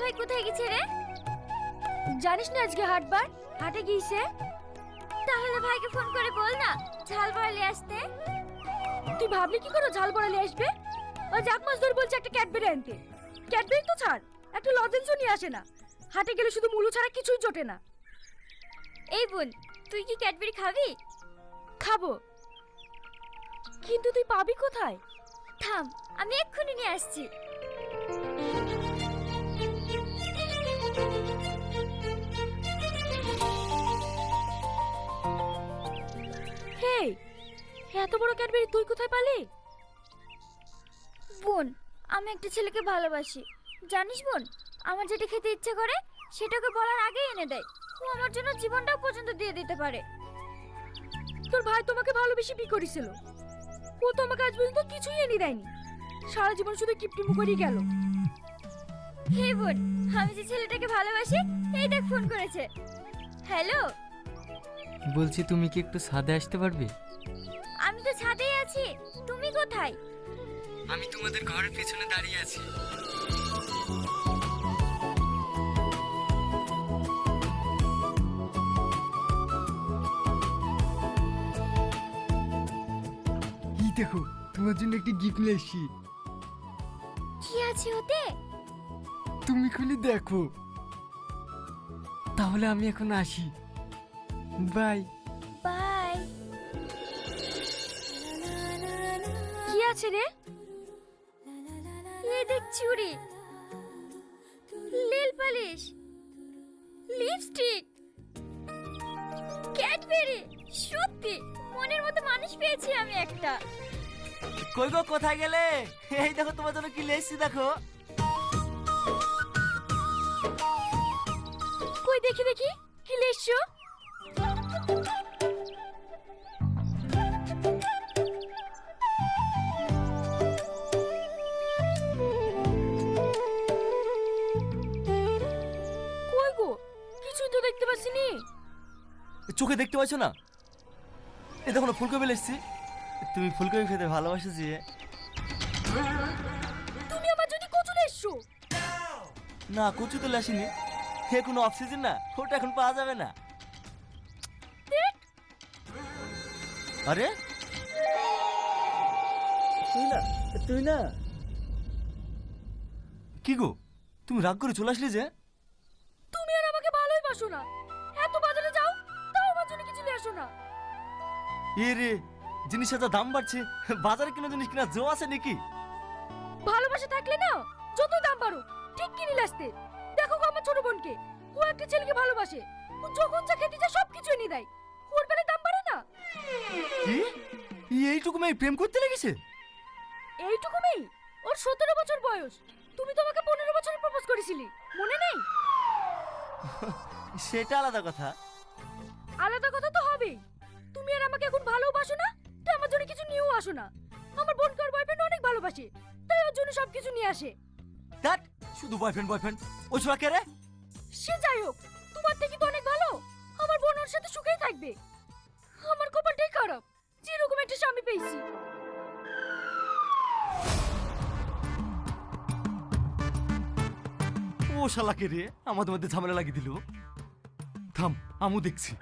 ভাই কোথায় গেছে রে? জানিস না আজকে হাটবার, হাটে গিয়েছে। তাহলে ভাইকে ফোন করে বল না ঝাল বড়ালি আসতে। তুই ভাবলি কি করে ঝাল বড়ালি আসবে? আজ এক মাস ধরে বলছে একটা ক্যাডবেরি আনতে। ক্যাডবেরি তো ছাড়, একটা লজেন্সও নিয়ে আসে না। হাটে গেলে শুধু মুলো ছাড়া কিছুই জোটে না। এই বোন, তুই কি ক্যাডবেরি খাবি? খাবো, কিন্তু তুই পাবি কোথায়? থাম, আমি এক্ষুনি নিয়ে আসছি। হে, এত বড় ক্যাডবেরি তুই কোথায় পালি? বোন, আমি একটা ছেলেকে ভালোবাসি। জানিস বোন, আমার যেটা খেতে ইচ্ছে করে সেটাকে বলার আগেই এনে দেয়। ও আমার জন্য জীবনটাও পর্যন্ত দিয়ে দিতে পারে। তোর ভাই তোমাকে ভালোবেসে বিয়ে করেছিল, ও তোমাকে আজ পর্যন্ত কিছুই এনে দেয়নি। সারা জীবন শুধু কিপটিমু করেই গেল। হে বোন, আমি যে ছেলেটাকে ভালোবাসি এই দেখ ফোন করেছে। হ্যালো, বলছি তুমি কি একটু ছাদে আসতে পারবে? আমি তো ছাদেই আছি, তুমি কোথায়? আমি তোমাদের ঘরের পেছনে দাঁড়িয়ে আছি। এই দেখো, তোমার জন্য একটি গিফট নিয়ে এসেছি। কি আছে ওতে? তুমি খুলে দেখো। তাহলে আমি এখন আসি, বাই। বাই। কি আছে রে? এই দেখ চুড়ি, নীল পালিশ, লিপস্টিক, ক্যাডবেরি। সত্যি মনের মতো মানুষ পেয়েছি আমি একটা। কই গো, কোথায় গেলে? এই দেখো তোমার জন্য কি লেসি দেখো। কই দেখি দেখি, কি লেসছো? কই গো, কিছুই তো দেখতে পাচ্ছি নি। চোখে দেখতে পাচ্ছ না? এই দেখো না, ফুলকপি লেসছি। তুমি ফুলকপি খেতে ভালোবাসো যে। তুমি আমার যদি কচু লেসছো। না, কচু তো লেসিনি। হে কোনো অক্সিজেন না, ওটা এখন পাওয়া যাবে না। আরে তুই না কি গো, তুমি রাগ করে চলে আসলে যে? তুমি আর আমাকে ভালোই বাসো না, এত বাজারে যাও তাও আমার জন্য কিছু নিয়ে আসো না। এ রে, জিনিসের যা দাম বাড়ছে, বাজারে কিনা জিনিস কিনা জো আছে নাকি? ভালোবাসা থাকলে না যত দাম বাড়ো ঠিক কিনে আসতে। দেখো গো আমার ছোট বোনকে, ও একটা ছেলেকে ভালোবাসে। ও যখন যা খেতে চায় সব কিছু এনে দেয়। ওর বেলায় দাম বাড়ে না। কি এইটুকু মেয়ে প্রেম করতে লেগেছে? এইটুকু নেই, ওর 17 বছর বয়স। তুমি তো আমাকে 15 বছরে প্রপোজ করেছিলি, মনে নেই? সেটা আলাদা কথা। আলাদা কথা তো হবেই। তুমি আর আমাকে এখন ভালোবাসো না, তাই আমার জন্য কিছু নিয়েও আসো না। আমার বোনকে ওর বয়ফ্রেন্ড অনেক ভালোবাসে, তাই ওর জন্য সবকিছু নিয়ে আসে। দ্যাট শুধু বয়ফ্রেন্ড বয়ফ্রেন্ড, ওই ছোড়া কে রে? সে যাই হোক, তোমার থেকে তো অনেক ভালো। আমার বোন ওর সাথে সুখেই থাকবে। আমার কপালটাই খারাপ যে এরকম একটা স্বামী পেয়েছি। ও শালা কে রে, আমাদের মধ্যে ঝামেলা লাগিয়ে দিল। থাম, আমু দেখছি।